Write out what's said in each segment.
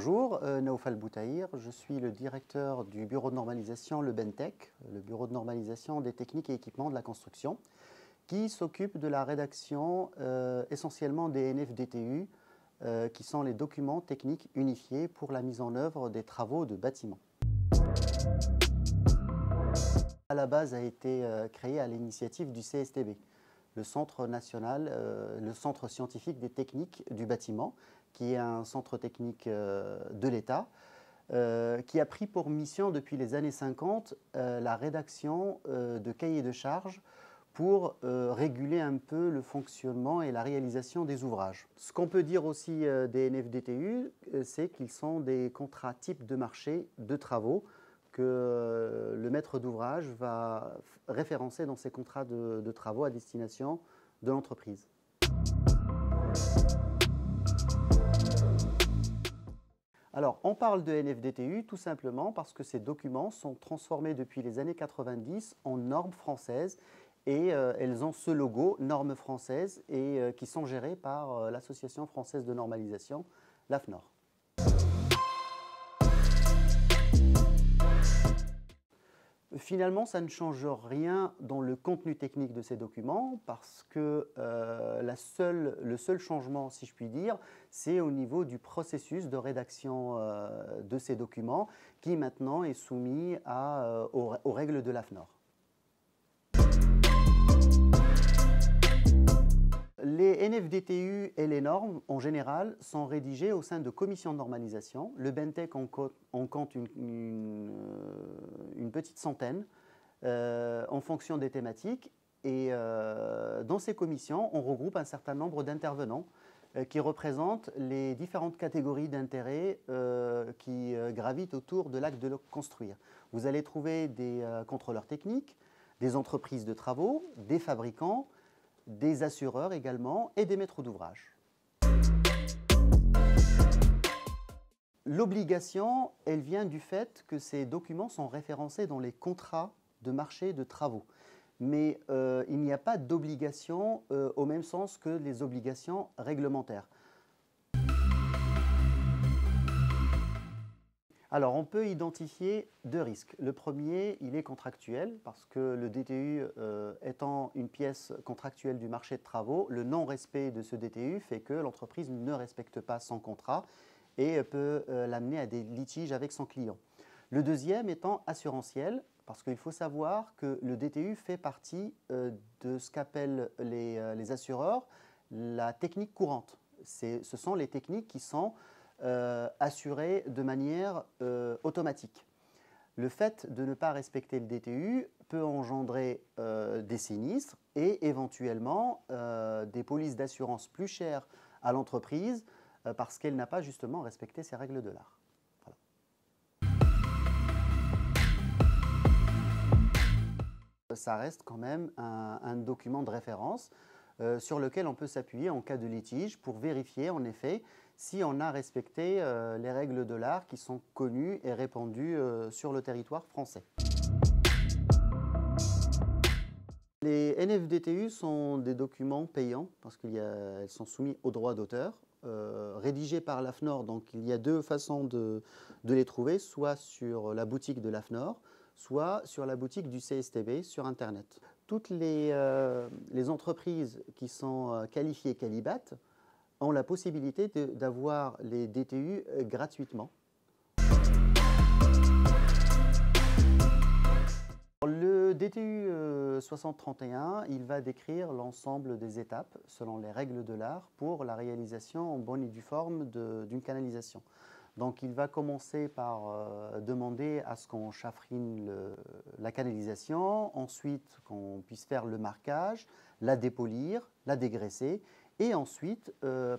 Bonjour, Naoufal Boutaïr, je suis le directeur du bureau de normalisation, le BENTEC, le bureau de normalisation des techniques et équipements de la construction, qui s'occupe de la rédaction essentiellement des NFDTU, qui sont les documents techniques unifiés pour la mise en œuvre des travaux de bâtiments. À la base a été créé à l'initiative du CSTB, le Centre national, le Centre scientifique des techniques du bâtiment, qui est un centre technique de l'État, qui a pris pour mission depuis les années 50 la rédaction de cahiers de charges pour réguler un peu le fonctionnement et la réalisation des ouvrages. Ce qu'on peut dire aussi des NFDTU, c'est qu'ils sont des contrats types de marché de travaux que le maître d'ouvrage va référencer dans ses contrats de travaux à destination de l'entreprise. Alors, on parle de NFDTU tout simplement parce que ces documents sont transformés depuis les années 90 en normes françaises et elles ont ce logo, normes françaises, et qui sont gérées par l'Association française de normalisation, l'AFNOR. Finalement, ça ne change rien dans le contenu technique de ces documents parce que le seul changement, si je puis dire, c'est au niveau du processus de rédaction de ces documents qui maintenant est soumis aux règles de l'AFNOR. Les NFDTU et les normes, en général, sont rédigées au sein de commissions de normalisation. Le BENTEC en compte une petite centaine en fonction des thématiques. Et dans ces commissions, on regroupe un certain nombre d'intervenants qui représentent les différentes catégories d'intérêts qui gravitent autour de l'acte de le construire. Vous allez trouver des contrôleurs techniques, des entreprises de travaux, des fabricants, des assureurs également et des maîtres d'ouvrage. L'obligation, elle vient du fait que ces documents sont référencés dans les contrats de marché de travaux. Mais il n'y a pas d'obligation au même sens que les obligations réglementaires. Alors, on peut identifier deux risques. Le premier, il est contractuel, parce que le DTU étant une pièce contractuelle du marché de travaux, le non-respect de ce DTU fait que l'entreprise ne respecte pas son contrat et peut l'amener à des litiges avec son client. Le deuxième étant assurantiel, parce qu'il faut savoir que le DTU fait partie de ce qu'appellent les assureurs la technique courante. Ce sont les techniques qui sont assurées de manière automatique. Le fait de ne pas respecter le DTU peut engendrer des sinistres et éventuellement des polices d'assurance plus chères à l'entreprise parce qu'elle n'a pas justement respecté ces règles de l'art. Voilà. Ça reste quand même un document de référence sur lequel on peut s'appuyer en cas de litige pour vérifier en effet si on a respecté les règles de l'art qui sont connues et répandues sur le territoire français. Les NFDTU sont des documents payants parce qu'elles sont soumis aux droits d'auteur, rédigés par l'AFNOR. Donc il y a deux façons de les trouver, soit sur la boutique de l'AFNOR, soit sur la boutique du CSTB sur Internet. Toutes les entreprises qui sont qualifiées Qualibat ont la possibilité d'avoir les DTU gratuitement. Le DTU 6031, il va décrire l'ensemble des étapes selon les règles de l'art pour la réalisation en bonne et due forme d'une canalisation. Donc il va commencer par demander à ce qu'on chaffrine la canalisation, ensuite qu'on puisse faire le marquage, la dépolir, la dégraisser et ensuite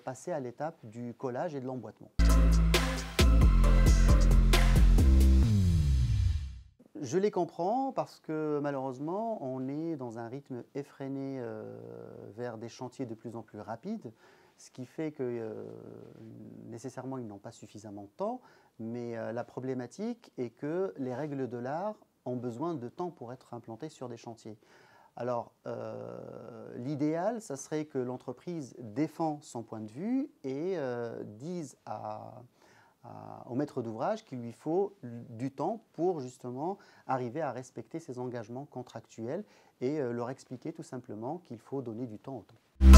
passer à l'étape du collage et de l'emboîtement. Je les comprends parce que malheureusement, on est dans un rythme effréné vers des chantiers de plus en plus rapides, ce qui fait que nécessairement ils n'ont pas suffisamment de temps, mais la problématique est que les règles de l'art ont besoin de temps pour être implantées sur des chantiers. Alors, l'idéal, ça serait que l'entreprise défend son point de vue et dise à au maître d'ouvrage qu'il lui faut du temps pour justement arriver à respecter ses engagements contractuels et leur expliquer tout simplement qu'il faut donner du temps au temps.